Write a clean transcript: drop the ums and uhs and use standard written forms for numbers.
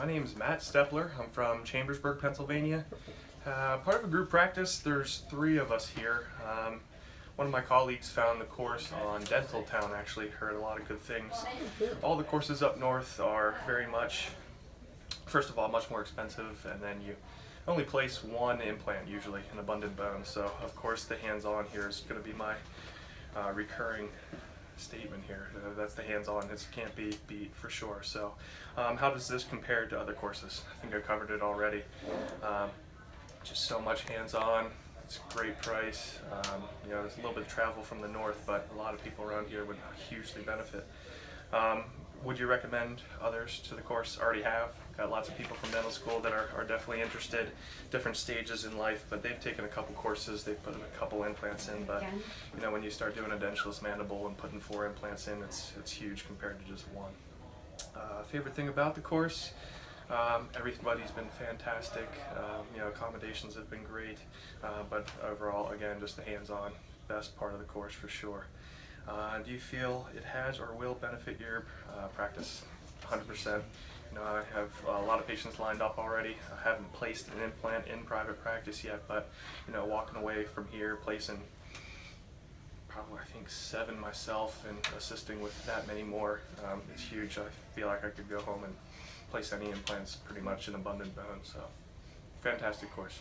My name is Matt Stepler. I'm from Chambersburg, Pennsylvania. Part of a group practice. There's 3 of us here. One of my colleagues found the course on Dental Town, actually. Heard a lot of good things. All the courses up north are very much, first of all, much more expensive, and then you only place 1 implant usually, an abundant bone. So of course the hands-on here is going to be my recurring statement here. That's the hands-on. This can't be beat for sure. So how does this compare to other courses? I think I covered it already. Just so much hands-on. It's a great price. There's a little bit of travel from the north, but a lot of people around here would hugely benefit. Would you recommend others to the course? Already have. Got lots of people from dental school that are definitely interested, different stages in life, but they've taken a couple courses, they've put a couple implants in, but when you start doing a dentulous mandible and putting 4 implants in, it's huge compared to just 1. Favorite thing about the course? Everybody's been fantastic. Accommodations have been great, but overall, again, just the hands-on, best part of the course for sure. Do you feel it has or will benefit your practice? 100%. I have a lot of patients lined up already. I haven't placed an implant in private practice yet, but walking away from here, placing probably I think 7 myself and assisting with that many more, it's huge. I feel like I could go home and place any implants pretty much in abundant bone. So, fantastic course.